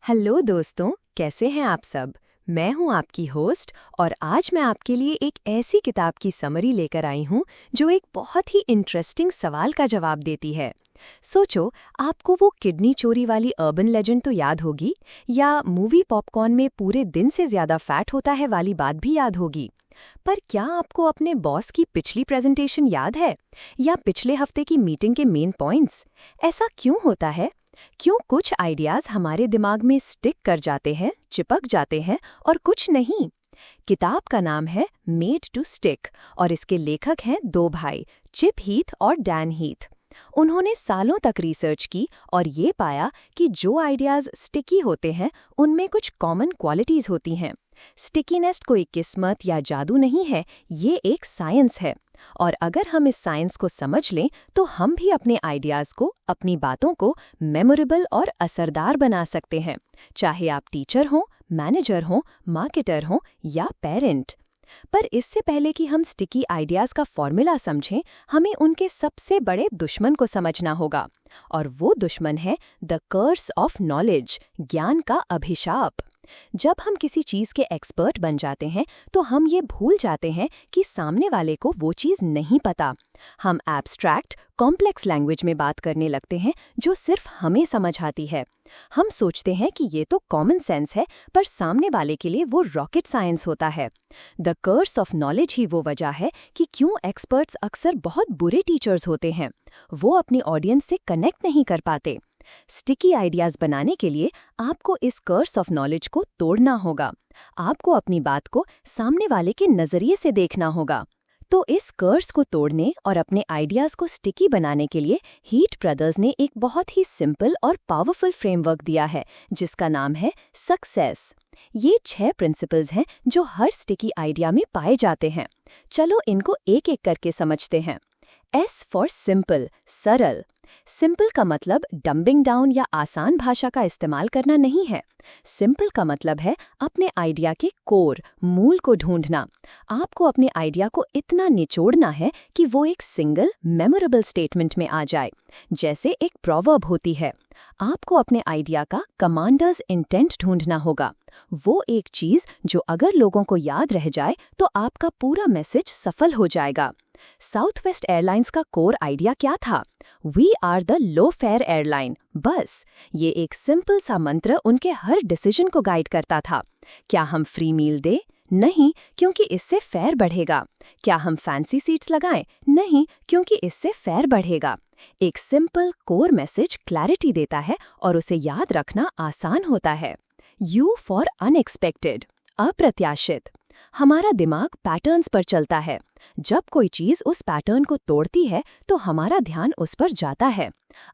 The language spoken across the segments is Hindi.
हेलो दोस्तों, कैसे हैं आप सब। मैं हूं आपकी होस्ट और आज मैं आपके लिए एक ऐसी किताब की समरी लेकर आई हूं जो एक बहुत ही इंटरेस्टिंग सवाल का जवाब देती है। सोचो, आपको वो किडनी चोरी वाली अर्बन लेजेंड तो याद होगी, या मूवी पॉपकॉर्न में पूरे दिन से ज्यादा फैट होता है वाली बात भी याद होगी। पर क्या आपको अपने बॉस की पिछली प्रेजेंटेशन याद है, या पिछले हफ्ते की मीटिंग के मेन पॉइंट्स? ऐसा क्यों होता है? क्यों कुछ आइडियाज हमारे दिमाग में स्टिक कर जाते हैं, चिपक जाते हैं, और कुछ नहीं? किताब का नाम है मेड टू स्टिक और इसके लेखक हैं दो भाई, चिप हीथ और डैन हीथ। उन्होंने सालों तक रिसर्च की और ये पाया कि जो आइडियाज स्टिकी होते हैं उनमें कुछ कॉमन क्वालिटीज होती हैं। स्टिकीनेस कोई किस्मत या जादू नहीं है, ये एक साइंस है। और अगर हम इस साइंस को समझ लें तो हम भी अपने आइडियाज को, अपनी बातों को मेमोरेबल और असरदार बना सकते हैं, चाहे आप टीचर हों, मैनेजर हों, मार्केटर हों या पेरेंट। पर इससे पहले कि हम स्टिकी आइडियाज का फॉर्मूला समझें, हमें उनके सबसे बड़े दुश्मन को समझना होगा। और वो दुश्मन है द कर्स ऑफ नॉलेज, ज्ञान का अभिशाप। जब हम किसी चीज के एक्सपर्ट बन जाते हैं तो हम ये भूल जाते हैं कि सामने वाले को वो चीज नहीं पता। हम एब्स्ट्रैक्ट, कॉम्प्लेक्स लैंग्वेज में बात करने लगते हैं जो सिर्फ हमें समझ आती है। हम सोचते हैं कि ये तो कॉमन सेंस है, पर सामने वाले के लिए वो रॉकेट साइंस होता है। द कर्स ऑफ नॉलेज ही वो वजह है कि क्यों एक्सपर्ट्स अक्सर बहुत बुरे टीचर्स होते हैं। वो अपनी ऑडियंस से कनेक्ट नहीं कर पाते। स्टिकी आइडियाज बनाने के लिए आपको इस कर्स ऑफ नॉलेज को तोड़ना होगा। आपको अपनी बात को सामने वाले के नजरिए से देखना होगा। तो इस कर्स को तोड़ने और अपने आइडियाज को स्टिकी बनाने के लिए हीट ब्रदर्स ने एक बहुत ही सिंपल और पावरफुल फ्रेमवर्क दिया है जिसका नाम है सक्सेस। ये 6 प्रिंसिपल्स हैं जो हर स्टिकी आइडिया में पाए जाते हैं। चलो इनको एक एक करके समझते हैं। S फॉर सिंपल, सरल। सिंपल का मतलब डंबिंग डाउन या आसान भाषा का इस्तेमाल करना नहीं है। सिंपल का मतलब है अपने आइडिया के कोर, मूल को ढूंढना। आपको अपने आइडिया को इतना निचोड़ना है कि वो एक सिंगल मेमोरेबल स्टेटमेंट में आ जाए, जैसे एक प्रोवर्ब होती है। आपको अपने आइडिया का कमांडर्स इंटेंट ढूंढना होगा, वो एक चीज जो अगर लोगों को याद रह जाए तो आपका पूरा मैसेज सफल हो जाएगा। साउथ वेस्ट एयरलाइंस का कोर आइडिया क्या था? We are the low fare airline. बस ये एक सिंपल सा मंत्र उनके हर डिसीजन को गाइड करता था। क्या हम फ्री मील दें? नहीं, क्योंकि इससे फेयर बढ़ेगा। क्या हम फैंसी सीट्स लगाएं? नहीं, क्योंकि इससे फेयर बढ़ेगा। एक सिंपल कोर मैसेज क्लैरिटी देता है और उसे याद रखना आसान होता है। यू फॉर अनएक्सपेक्टेड, अप्रत्याशित। हमारा दिमाग पैटर्न्स पर चलता है। जब कोई चीज उस पैटर्न को तोड़ती है तो हमारा ध्यान उस पर जाता है।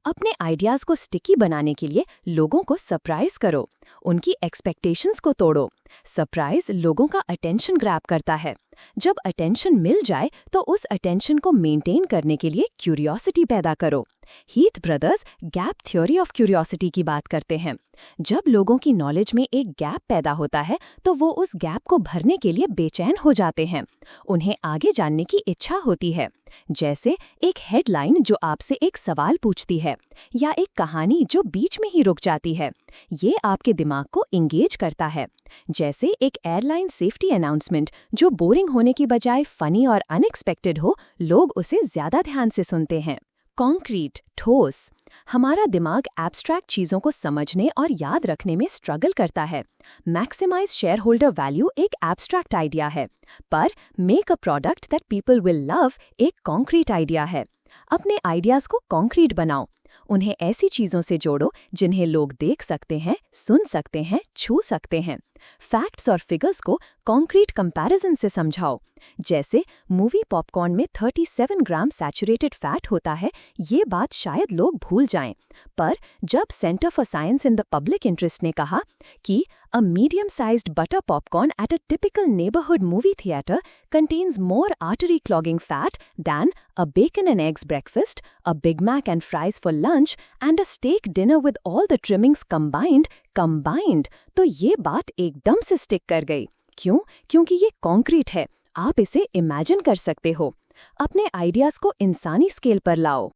अपने आइडियाज को स्टिकी बनाने के लिए लोगों को सरप्राइज करो, उनकी एक्सपेक्टेशंस को तोड़ो। सरप्राइज लोगों का अटेंशन ग्रैब करता है। जब अटेंशन मिल जाए तो उस अटेंशन को मेंटेन करने के लिए क्यूरियोसिटी पैदा करो। Heath brothers gap theory of curiosity की बात करते हैं। जब लोगों की नॉलेज में एक गैप पैदा होता है तो वो उस गैप को भरने के लिए बेचैन हो जाते हैं। उन्हें आगे जानने की इच्छा होती है, जैसे एक हेडलाइन जो आपसे एक सवाल पूछती है, या एक कहानी जो बीच में ही रुक जाती है। ये आपके दिमाग को इंगेज करता है। जैसे एक एयरलाइन सेफ्टी अनाउंसमेंट जो बोरिंग होने की बजाय फनी और अनएक्सपेक्टेड हो, लोग उसे ज्यादा ध्यान से सुनते हैं। कॉन्क्रीट, ठोस। हमारा दिमाग एब्स्ट्रैक्ट चीजों को समझने और याद रखने में स्ट्रगल करता है। मैक्सिमाइज शेयर होल्डर वैल्यू एक एब्स्ट्रैक्ट आइडिया है, पर make a product that people will love एक कॉन्क्रीट आइडिया है। अपने आइडियाज को कॉन्क्रीट बनाओ। उन्हें ऐसी चीजों से जोड़ो जिन्हें लोग देख सकते हैं, सुन सकते हैं, छू सकते हैं। फैक्ट्स और फिगर्स को कॉन्क्रीट कंपैरिजन से समझाओ। जैसे मूवी पॉपकॉर्न में 37 ग्राम सैचुरेटेड फैट होता है, ये बात शायद लोग भूल जाएं। पर जब centre for science in the public interest ने कहा कि a medium sized butter popcorn at a typical neighbourhood movie theatre contains more artery clogging fat than a bacon and eggs breakfast, a Big Mac and fries for lunch, and a steak dinner with all the trimmings combined, तो ये बात एकदम से स्टिक कर गई। क्यों? क्योंकि ये कॉन्क्रीट है, आप इसे इमेजिन कर सकते हो। अपने आइडियाज को इंसानी स्केल पर लाओ।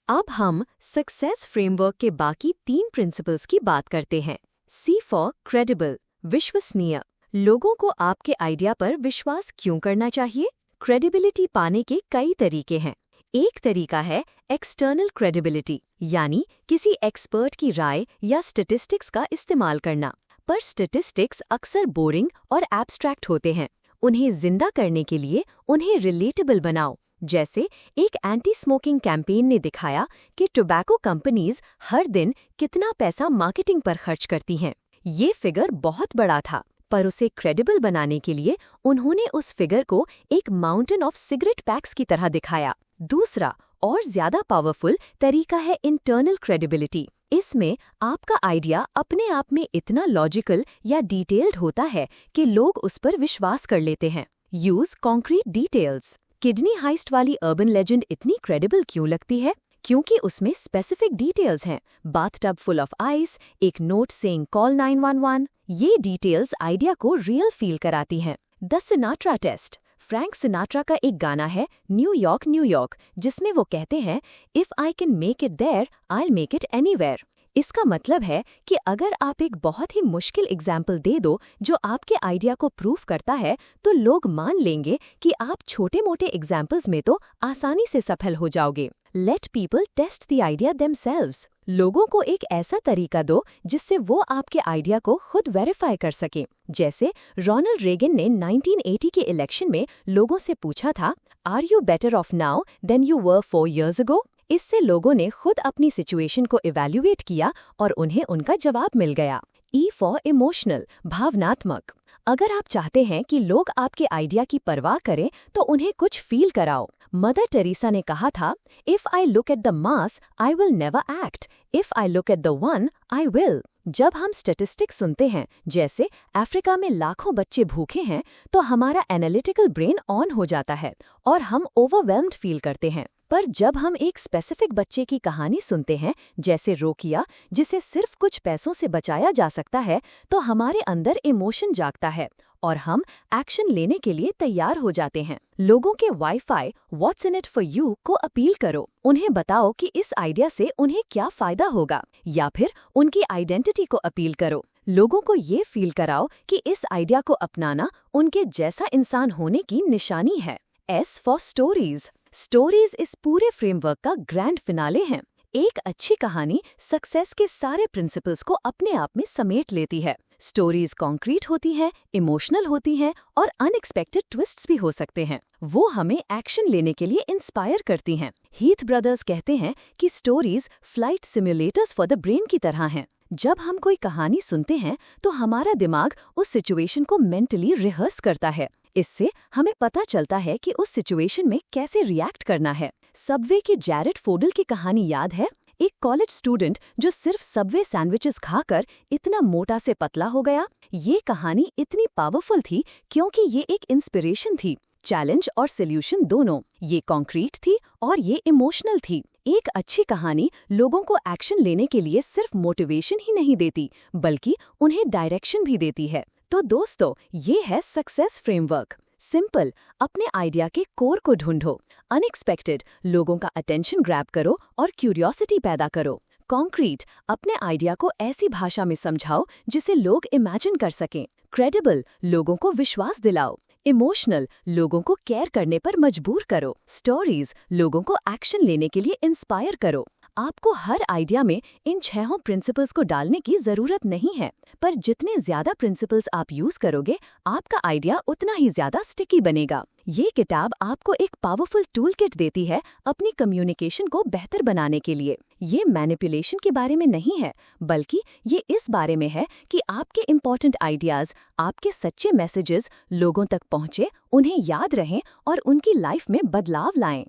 अब हम सक्सेस फ्रेमवर्क के बाकी 3 प्रिंसिपल्स की बात करते हैं। C फॉर क्रेडिबल, विश्वसनीय। लोगों को आपके आइडिया पर विश्वास क्यों करना चाहिए? क्रेडिबिलिटी पाने के कई तरीके हैं। एक तरीका है एक्सटर्नल क्रेडिबिलिटी, यानी किसी एक्सपर्ट की राय या स्टैटिस्टिक्स का इस्तेमाल करना। पर स्टैटिस्टिक्स अक्सर बोरिंग और एब्स्ट्रैक्ट होते हैं। उन्हें जिंदा करने के लिए उन्हें रिलेटेबल बनाओ। जैसे एक एंटी स्मोकिंग कैंपेन ने दिखाया कि टोबैको कंपनीज हर दिन कितना पैसा मार्केटिंग पर खर्च करती हैं। ये फिगर बहुत बड़ा था, पर उसे क्रेडिबल बनाने के लिए उन्होंने उस फिगर को एक माउंटेन ऑफ सिगरेट पैक्स की तरह दिखाया। दूसरा और ज्यादा पावरफुल तरीका है इंटरनल क्रेडिबिलिटी। इसमें आपका आइडिया अपने आप में इतना लॉजिकल या डिटेल्ड होता है कि लोग उस पर विश्वास कर लेते हैं। Use concrete details. Kidney heist वाली अर्बन लेजेंड इतनी क्रेडिबल क्यों लगती है? क्योंकि उसमें स्पेसिफिक डिटेल्स हैं। बाथटब फुल ऑफ आइस, एक नोट सेइंग कॉल 911। ये डिटेल्स आइडिया को रियल फील कराती हैं। The Sinatra test. Frank Sinatra का एक गाना है न्यूयॉर्क न्यूयॉर्क, जिसमें वो कहते हैं if I can make it there I will make it anywhere. इसका मतलब है कि अगर आप एक बहुत ही मुश्किल एग्जाम्पल दे दो जो आपके आइडिया को प्रूफ करता है, तो लोग मान लेंगे कि आप छोटे मोटे एग्जाम्पल्स में तो आसानी से सफल हो जाओगे। Let people test the idea themselves. लोगों को एक ऐसा तरीका दो जिससे वो आपके आइडिया को खुद वेरीफाई कर सके। जैसे रोनाल्ड रेगन ने 1980 के इलेक्शन में लोगों से पूछा था, are you better off now than you were 4 years ago? इससे लोगों ने खुद अपनी सिचुएशन को इवैल्यूएट किया और उन्हें उनका जवाब मिल गया। ई फॉर इमोशनल, भावनात्मक। अगर आप चाहते हैं कि लोग आपके आइडिया की परवाह करें, तो उन्हें कुछ फील कराओ। मदर टेरेसा ने कहा था, if I look at the mass I will never act, if I look at the one I will. जब हम स्टैटिस्टिक्स सुनते हैं, जैसे अफ्रीका में लाखों बच्चे भूखे हैं, तो हमारा एनालिटिकल ब्रेन ऑन हो जाता है और हम ओवरवेल्म्ड फील करते हैं। पर जब हम एक स्पेसिफिक बच्चे की कहानी सुनते हैं, जैसे रोकिया, जिसे सिर्फ कुछ पैसों से बचाया जा सकता है, तो हमारे अंदर इमोशन जागता है और हम एक्शन लेने के लिए तैयार हो जाते हैं। लोगों के wifi what's in it for you को अपील करो। उन्हें बताओ कि इस आइडिया से उन्हें क्या फायदा होगा, या फिर उनकी आइडेंटिटी को अपील करो। लोगों को ये फील कराओ कि इस आइडिया को अपनाना उनके जैसा इंसान होने की निशानी है। S for stories. स्टोरीज इस पूरे फ्रेमवर्क का ग्रैंड फिनाले हैं। एक अच्छी कहानी सक्सेस के सारे प्रिंसिपल्स को अपने आप में समेट लेती है। स्टोरीज कॉन्क्रीट होती हैं, इमोशनल होती हैं और अनएक्सपेक्टेड ट्विस्ट्स भी हो सकते हैं। वो हमें एक्शन लेने के लिए इंस्पायर करती हैं। हीथ ब्रदर्स कहते हैं कि stories flight simulators for the brain की तरह हैं। जब हम कोई कहानी सुनते हैं, तो हमारा दिमाग उस सिचुएशन को मेंटली रिहर्स करता है। इससे हमें पता चलता है कि उस सिचुएशन में कैसे रिएक्ट करना है। सबवे की जैरेड फोडल की कहानी याद है? एक कॉलेज स्टूडेंट जो सिर्फ सबवे सैंडविचेस खाकर इतना मोटा से पतला हो गया। ये कहानी इतनी पावरफुल थी क्योंकि ये एक इंस्पिरेशन थी। चैलेंज और सॉल्यूशन दोनों। ये कॉन्क्रीट थी और ये इमोशनल थी। एक अच्छी कहानी लोगों को एक्शन लेने के लिए सिर्फ मोटिवेशन ही नहीं देती, बल्कि उन्हें डायरेक्शन भी देती है। तो दोस्तों, ये है सक्सेस फ्रेमवर्क। सिंपल, अपने आइडिया के कोर को ढूंढो। अनएक्सपेक्टेड, लोगों का अटेंशन ग्रैब करो और क्यूरियोसिटी पैदा करो। कॉन्क्रीट, अपने आइडिया को ऐसी भाषा में समझाओ जिसे लोग इमेजिन कर सकें। क्रेडिबल, लोगों को विश्वास दिलाओ। इमोशनल, लोगों को केयर करने पर मजबूर करो। स्टोरीज, लोगों को एक्शन लेने के लिए इंस्पायर करो। आपको हर आइडिया में इन 6 प्रिंसिपल्स को डालने की जरूरत नहीं है, पर जितने ज्यादा प्रिंसिपल्स आप यूज करोगे, आपका आइडिया उतना ही ज्यादा स्टिकी बनेगा। ये किताब आपको एक पावरफुल टूल किट देती है अपनी कम्युनिकेशन को बेहतर बनाने के लिए। ये मैनिपुलेशन के बारे में नहीं है, बल्कि ये इस बारे में है कि आपके इम्पोर्टेंट आइडियाज, आपके सच्चे मैसेजेस लोगों तक पहुँचे, उन्हें याद रहें और उनकी लाइफ में बदलाव लाएं।